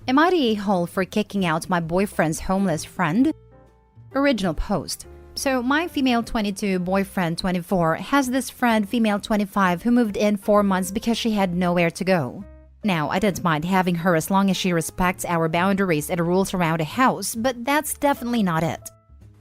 Am I the a-hole for kicking out my boyfriend's homeless friend? Original post. So my female 22, boyfriend 24, has this friend, female 25, who moved in 4 months because she had nowhere to go. Now, I don't mind having her as long as she respects our boundaries and rules around a house, but that's definitely not it.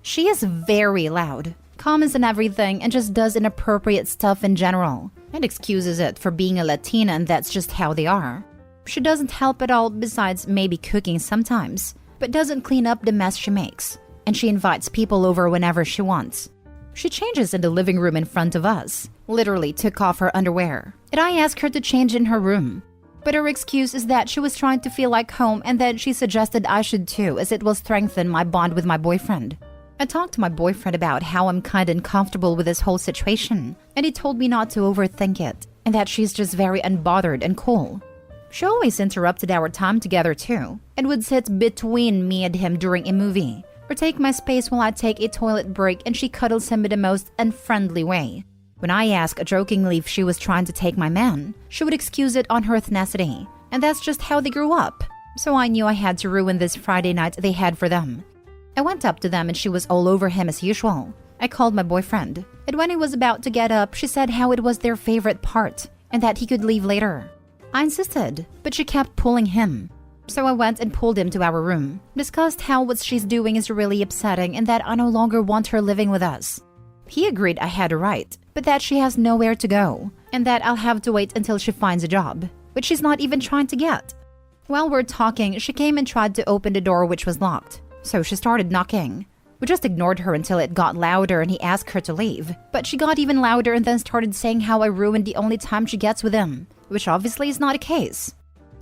She is very loud, comments on everything, and just does inappropriate stuff in general, and excuses it for being a Latina, and that's just how they are. She doesn't help at all besides maybe cooking sometimes, but doesn't clean up the mess she makes, and she invites people over whenever she wants. She changes in the living room in front of us, literally took off her underwear, and I asked her to change in her room. But her excuse is that she was trying to feel like home and that she suggested I should too, as it will strengthen my bond with my boyfriend. I talked to my boyfriend about how I'm kind of uncomfortable with this whole situation, and he told me not to overthink it, and that she's just very unbothered and cool. She always interrupted our time together too, and would sit between me and him during a movie, or take my space while I take a toilet break, and she cuddles him in the most unfriendly way. When I asked jokingly if she was trying to take my man, she would excuse it on her ethnicity, and that's just how they grew up. So I knew I had to ruin this Friday night they had for them. I went up to them and she was all over him as usual. I called my boyfriend, and when he was about to get up, she said how it was their favorite part, and that he could leave later. I insisted, but she kept pulling him. So I went and pulled him to our room, discussed how what she's doing is really upsetting and that I no longer want her living with us. He agreed I had a right, but that she has nowhere to go, and that I'll have to wait until she finds a job, which she's not even trying to get. While we're talking, she came and tried to open the door, which was locked, so she started knocking. We just ignored her until it got louder and he asked her to leave, but she got even louder and then started saying how I ruined the only time she gets with him, which obviously is not a case.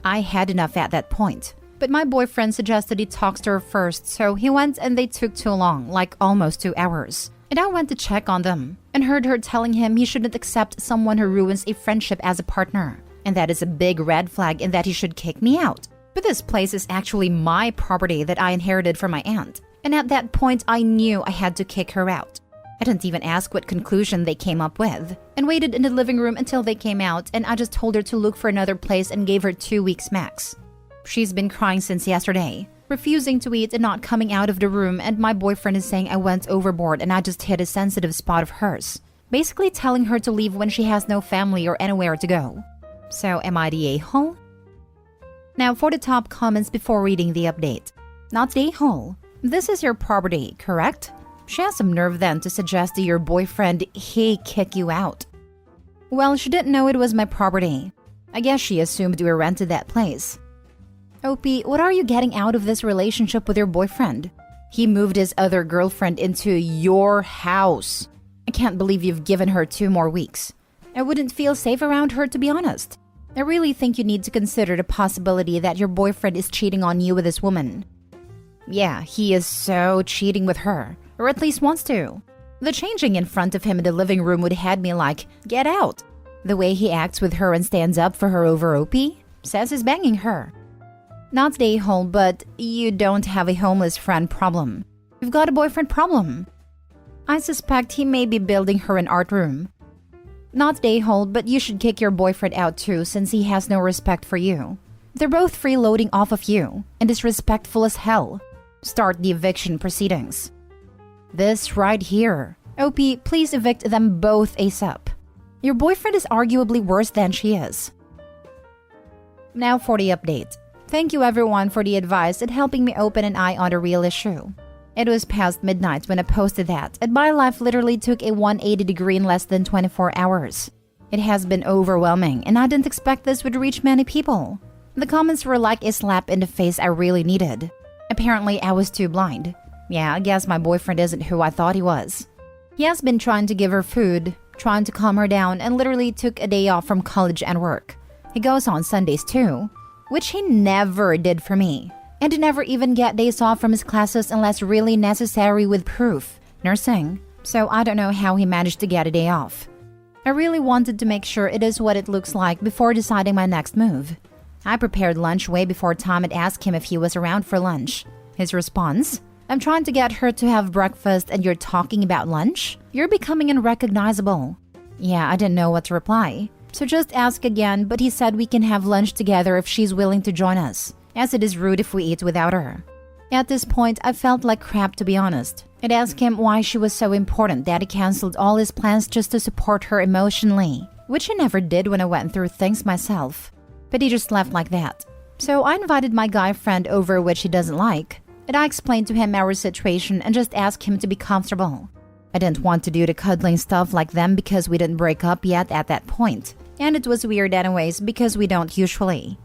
I had enough at that point, but my boyfriend suggested he talks to her first, so he went and they took too long, like almost 2 hours. And I went to check on them, and heard her telling him he shouldn't accept someone who ruins a friendship as a partner, and that is a big red flag and that he should kick me out. But this place is actually my property that I inherited from my aunt, and at that point I knew I had to kick her out. I didn't even ask what conclusion they came up with, and waited in the living room until they came out, and I just told her to look for another place and gave her 2 weeks max. She's been crying since yesterday, refusing to eat and not coming out of the room, and my boyfriend is saying I went overboard and I just hit a sensitive spot of hers, basically telling her to leave when she has no family or anywhere to go. So am I the a-hole? Now for the top comments before reading the update. Not the a-hole. This is your property, correct? She has some nerve then to suggest to your boyfriend he kick you out. Well, she didn't know it was my property. I guess she assumed we rented that place. OP, what are you getting out of this relationship with your boyfriend? He moved his other girlfriend into your house. I can't believe you've given her 2 more weeks. I wouldn't feel safe around her, to be honest. I really think you need to consider the possibility that your boyfriend is cheating on you with this woman. Yeah, he is so cheating with her, or at least wants to. The changing in front of him in the living room would had me like, get out. The way he acts with her and stands up for her over OP, says he's banging her. Not the a-hole, but you don't have a homeless friend problem. You've got a boyfriend problem. I suspect he may be building her an art room. Not the a-hole, but you should kick your boyfriend out too since he has no respect for you. They're both freeloading off of you and disrespectful as hell. Start the eviction proceedings. This right here. OP, please evict them both ASAP. Your boyfriend is arguably worse than she is. Now for the update. Thank you everyone for the advice and helping me open an eye on the real issue. It was past midnight when I posted that, and my life literally took a 180 degree in less than 24 hours. It has been overwhelming, and I didn't expect this would reach many people. The comments were like a slap in the face I really needed. Apparently, I was too blind. Yeah, I guess my boyfriend isn't who I thought he was. He has been trying to give her food, trying to calm her down, and literally took a day off from college and work. He goes on Sundays too, which he never did for me. And he never even get days off from his classes unless really necessary with proof, nursing. So I don't know how he managed to get a day off. I really wanted to make sure it is what it looks like before deciding my next move. I prepared lunch way before Tom and asked him if he was around for lunch. His response? I'm trying to get her to have breakfast and you're talking about lunch? You're becoming unrecognizable. Yeah, I didn't know what to reply. So just ask again, but he said we can have lunch together if she's willing to join us. as it is rude if we eat without her. At this point, I felt like crap, to be honest. I'd asked him why she was so important that he cancelled all his plans just to support her emotionally, which I never did when I went through things myself. But he just left like that. So I invited my guy friend over, which he doesn't like, and I explained to him our situation and just asked him to be comfortable. I didn't want to do the cuddling stuff like them because we didn't break up yet at that point, and it was weird anyways because we don't usually.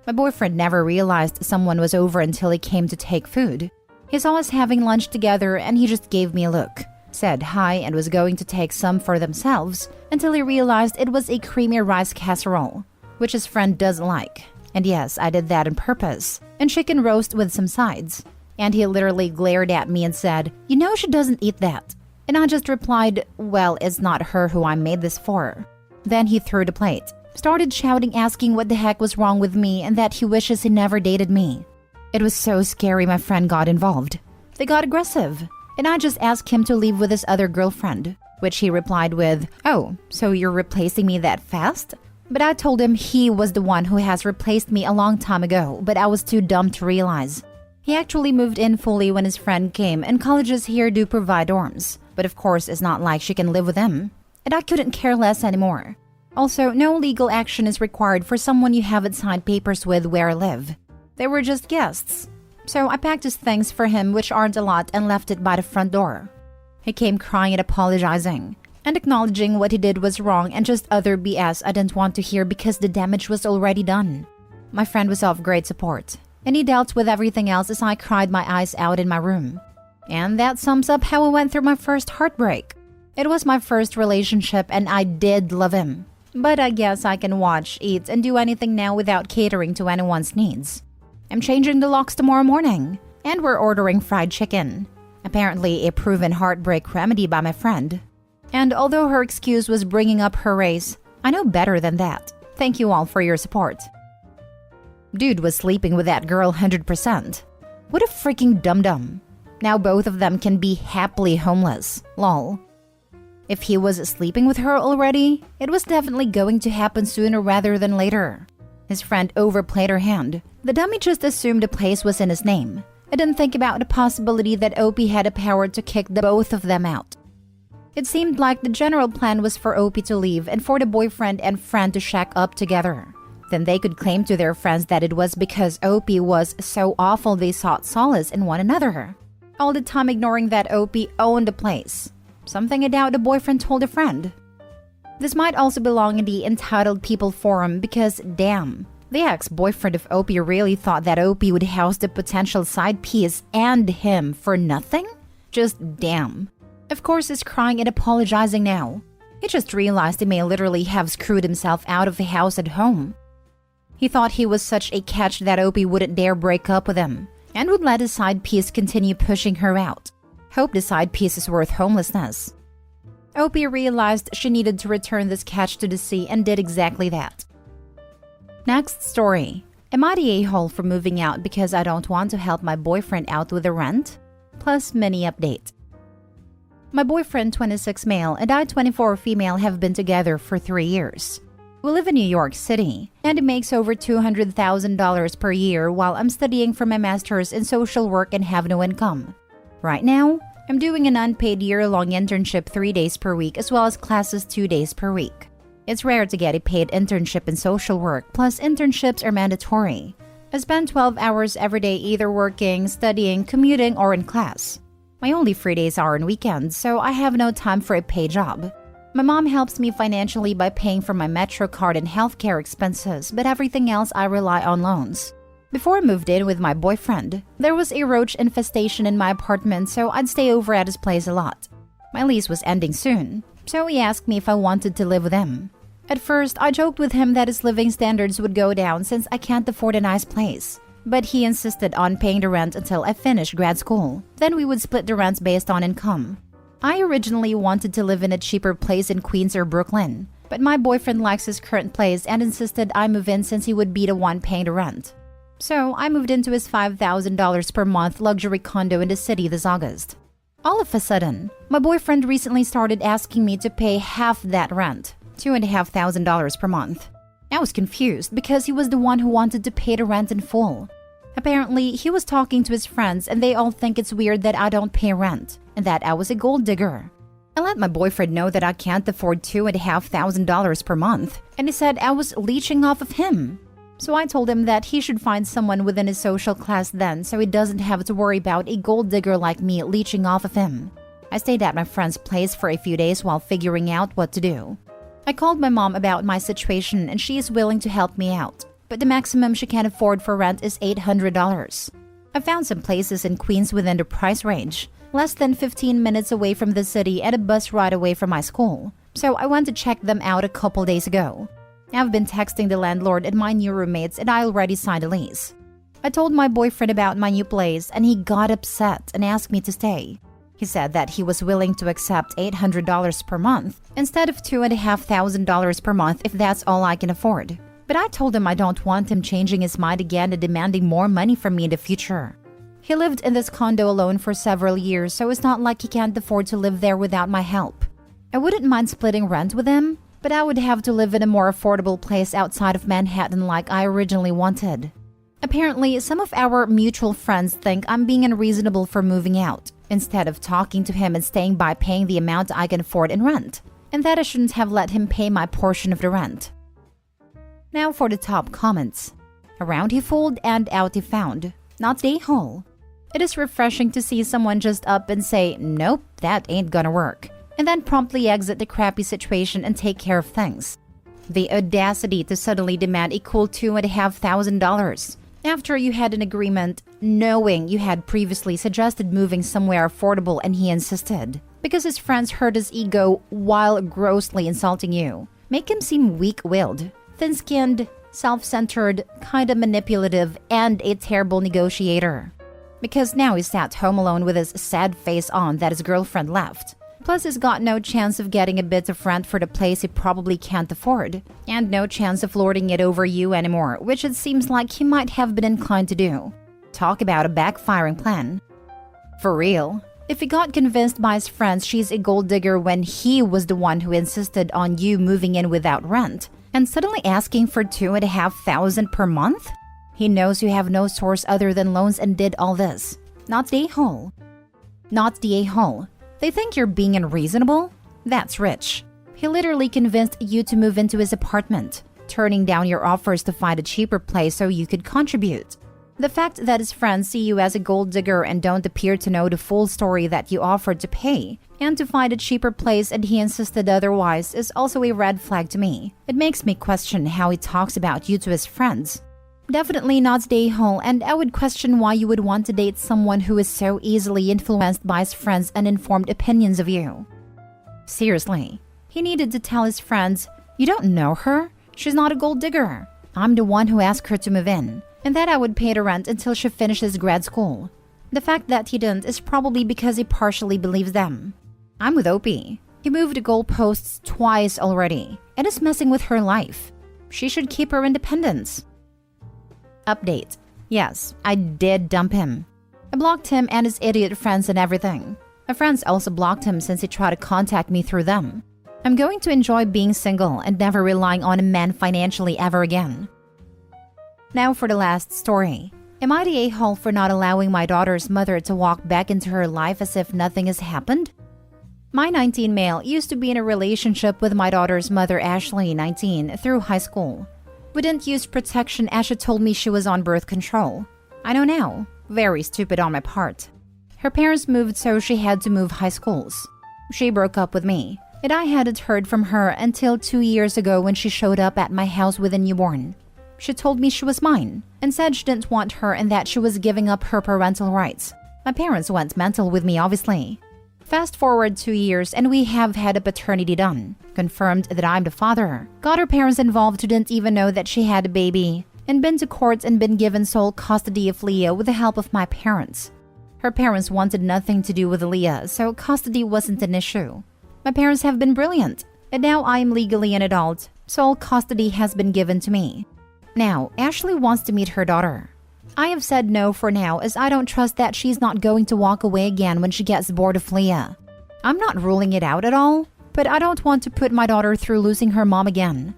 My boyfriend never realized someone was over until he came to take food. He saw us having lunch together and he just gave me a look, said hi and was going to take some for themselves until he realized it was a creamy rice casserole, which his friend doesn't like. And yes, I did that on purpose, and chicken roast with some sides. And he literally glared at me and said, "You know she doesn't eat that." And I just replied, "Well, it's not her who I made this for." Then he threw the plate, started shouting, asking what the heck was wrong with me and that he wishes he never dated me. It was so scary my friend got involved. They got aggressive, and I just asked him to leave with his other girlfriend, which he replied with, "Oh, so you're replacing me that fast?" But I told him he was the one who has replaced me a long time ago, but I was too dumb to realize. He actually moved in fully when his friend came, and colleges here do provide dorms. But of course, it's not like she can live with him. And I couldn't care less anymore. Also, no legal action is required for someone you haven't signed papers with where I live. They were just guests. So I packed his things for him, which aren't a lot, and left it by the front door. He came crying and apologizing, and acknowledging what he did was wrong and just other BS I didn't want to hear because the damage was already done. My friend was of great support, and he dealt with everything else as I cried my eyes out in my room. And that sums up how I went through my first heartbreak. It was my first relationship and I did love him. But I guess I can watch, eat, and do anything now without catering to anyone's needs. I'm changing the locks tomorrow morning, and we're ordering fried chicken. Apparently a proven heartbreak remedy by my friend. And although her excuse was bringing up her race, I know better than that. Thank you all for your support. Dude was sleeping with that girl 100%. What a freaking dum-dum. Now both of them can be happily homeless. Lol. If he was sleeping with her already, it was definitely going to happen sooner rather than later. His friend overplayed her hand. The dummy just assumed the place was in his name. I didn't think about the possibility that Opie had the power to kick the both of them out. It seemed like the general plan was for Opie to leave and for the boyfriend and friend to shack up together. Then they could claim to their friends that it was because Opie was so awful they sought solace in one another. All the time ignoring that Opie owned the place. Something I doubt the boyfriend told a friend. This might also belong in the entitled people forum because damn, the ex-boyfriend of Opie really thought that Opie would house the potential side piece and him for nothing? Just damn. Of course he's crying and apologizing now. He just realized he may literally have screwed himself out of the house at home. He thought he was such a catch that Opie wouldn't dare break up with him and would let his side piece continue pushing her out. Hope the side piece is worth homelessness. Opie realized she needed to return this catch to the sea and did exactly that. Next story. Am I the a-hole for moving out because I don't want to help my boyfriend out with the rent? Plus mini update. My boyfriend, 26 male, and I, 24 female, have been together for 3 years. We live in New York City, and he makes over $200,000 per year while I'm studying for my master's in social work and have no income. Right now, I'm doing an unpaid year-long internship 3 days per week as well as classes 2 days per week. It's rare to get a paid internship in social work, plus internships are mandatory. I spend 12 hours every day either working, studying, commuting, or in class. My only free days are on weekends, so I have no time for a paid job. My mom helps me financially by paying for my Metro card and healthcare expenses, but everything else I rely on loans. Before I moved in with my boyfriend, there was a roach infestation in my apartment, so I'd stay over at his place a lot. My lease was ending soon, so he asked me if I wanted to live with him. At first, I joked with him that his living standards would go down since I can't afford a nice place. But he insisted on paying the rent until I finished grad school. Then we would split the rents based on income. I originally wanted to live in a cheaper place in Queens or Brooklyn, but my boyfriend likes his current place and insisted I move in since he would be the one paying the rent. So I moved into his $5,000 per month luxury condo in the city this August. All of a sudden, my boyfriend recently started asking me to pay half that rent, $2,500 per month. I was confused because he was the one who wanted to pay the rent in full. Apparently, he was talking to his friends and they all think it's weird that I don't pay rent and that I was a gold digger. I let my boyfriend know that I can't afford $2,500 per month, and he said I was leeching off of him. So I told him that he should find someone within his social class then so he doesn't have to worry about a gold digger like me leeching off of him. I stayed at my friend's place for a few days while figuring out what to do. I called my mom about my situation and she is willing to help me out, but the maximum she can afford for rent is $800. I found some places in Queens within the price range, less than 15 minutes away from the city and a bus ride away from my school, so I went to check them out a couple days ago. I've been texting the landlord and my new roommates and I already signed a lease. I told my boyfriend about my new place and he got upset and asked me to stay. He said that he was willing to accept $800 per month instead of $2,500 per month if that's all I can afford. But I told him I don't want him changing his mind again and demanding more money from me in the future. He lived in this condo alone for several years, so it's not like he can't afford to live there without my help. I wouldn't mind splitting rent with him, but I would have to live in a more affordable place outside of Manhattan like I originally wanted. Apparently, some of our mutual friends think I'm being unreasonable for moving out, instead of talking to him and staying by paying the amount I can afford in rent, and that I shouldn't have let him pay my portion of the rent. Now for the top comments. Around he fooled and out he found. Not stay whole. It is refreshing to see someone just up and say, nope, that ain't gonna work, and then promptly exit the crappy situation and take care of things. The audacity to suddenly demand a cool $2,500 after you had an agreement, knowing you had previously suggested moving somewhere affordable and he insisted, because his friends hurt his ego while grossly insulting you. Make him seem weak-willed, thin-skinned, self-centered, kinda manipulative, and a terrible negotiator. Because now he's sat home alone with his sad face on that his girlfriend left. Plus, he's got no chance of getting a bit of rent for the place he probably can't afford, and no chance of lording it over you anymore, which it seems like he might have been inclined to do. Talk about a backfiring plan. For real, if he got convinced by his friends she's a gold digger when he was the one who insisted on you moving in without rent, and suddenly asking for $2,500 per month? He knows you have no source other than loans and did all this. Not the a-hole. Not the a-hole. They think you're being unreasonable? That's rich. He literally convinced you to move into his apartment, turning down your offers to find a cheaper place so you could contribute. The fact that his friends see you as a gold digger and don't appear to know the full story that you offered to pay and to find a cheaper place and he insisted otherwise is also a red flag to me. It makes me question how he talks about you to his friends. Definitely not the a-hole, and I would question why you would want to date someone who is so easily influenced by his friends' uninformed opinions of you. Seriously, he needed to tell his friends, you don't know her? She's not a gold digger. I'm the one who asked her to move in, and that I would pay the rent until she finishes grad school. The fact that he didn't is probably because he partially believes them. I'm with Opie. He moved the goalposts twice already, and is messing with her life. She should keep her independence. Update. Yes, I did dump him. I blocked him and his idiot friends and everything. My friends also blocked him since he tried to contact me through them. I'm going to enjoy being single and never relying on a man financially ever again. Now for the last story. Am I the a-hole for not allowing my daughter's mother to walk back into her life as if nothing has happened? My 19 male used to be in a relationship with my daughter's mother, Ashley, 19, through high school. We didn't use protection as she told me she was on birth control. I know now. Very stupid on my part. Her parents moved so she had to move high schools. She broke up with me, and I hadn't heard from her until 2 years ago when she showed up at my house with a newborn. She told me she was mine, and said she didn't want her and that she was giving up her parental rights. My parents went mental with me, obviously. Fast forward 2 years and we have had a paternity done. Confirmed that I'm the father. Got her parents involved who didn't even know that she had a baby. And been to court and been given sole custody of Leah with the help of my parents. Her parents wanted nothing to do with Leah, so custody wasn't an issue. My parents have been brilliant. And now I am legally an adult. Sole custody has been given to me. Now, Ashley wants to meet her daughter. I have said no for now as I don't trust that she's not going to walk away again when she gets bored of Leah. I'm not ruling it out at all, but I don't want to put my daughter through losing her mom again.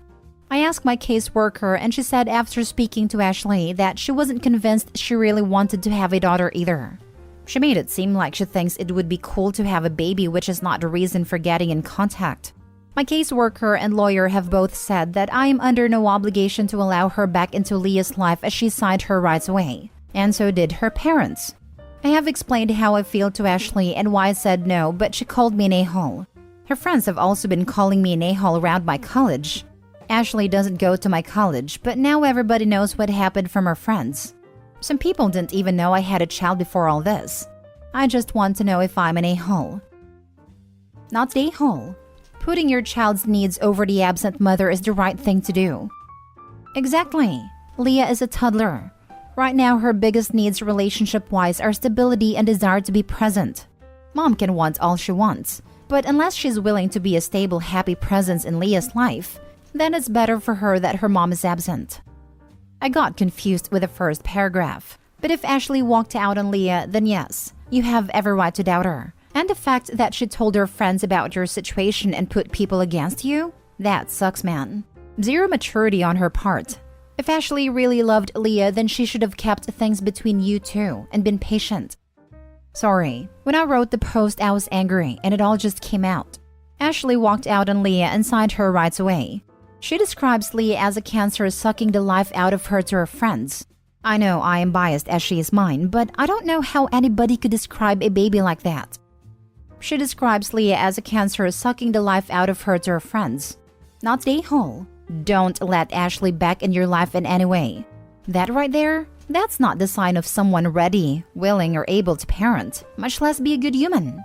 I asked my caseworker and she said after speaking to Ashley that she wasn't convinced she really wanted to have a daughter either. She made it seem like she thinks it would be cool to have a baby, which is not the reason for getting in contact. My caseworker and lawyer have both said that I am under no obligation to allow her back into Leah's life as she signed her rights away, and so did her parents. I have explained how I feel to Ashley and why I said no, but she called me an a-hole. Her friends have also been calling me an a-hole around my college. Ashley doesn't go to my college, but now everybody knows what happened from her friends. Some people didn't even know I had a child before all this. I just want to know if I'm an a-hole. Not the a-hole. Putting your child's needs over the absent mother is the right thing to do. Exactly. Leah is a toddler. Right now, her biggest needs relationship-wise are stability and desire to be present. Mom can want all she wants, but unless she's willing to be a stable, happy presence in Leah's life, then it's better for her that her mom is absent. I got confused with the first paragraph, but if Ashley walked out on Leah, then yes, you have every right to doubt her. And the fact that she told her friends about your situation and put people against you? That sucks, man. Zero maturity on her part. If Ashley really loved Leah, then she should have kept things between you two and been patient. Sorry, when I wrote the post I was angry and it all just came out. Ashley walked out on Leah and signed her rights away. She describes Leah as a cancer sucking the life out of her to her friends. I know I am biased as she is mine, but I don't know how anybody could describe a baby like that. She describes Leah as a cancer sucking the life out of her to her friends. Not the a-hole. Don't let Ashley back in your life in any way. That right there, that's not the sign of someone ready, willing, or able to parent, much less be a good human.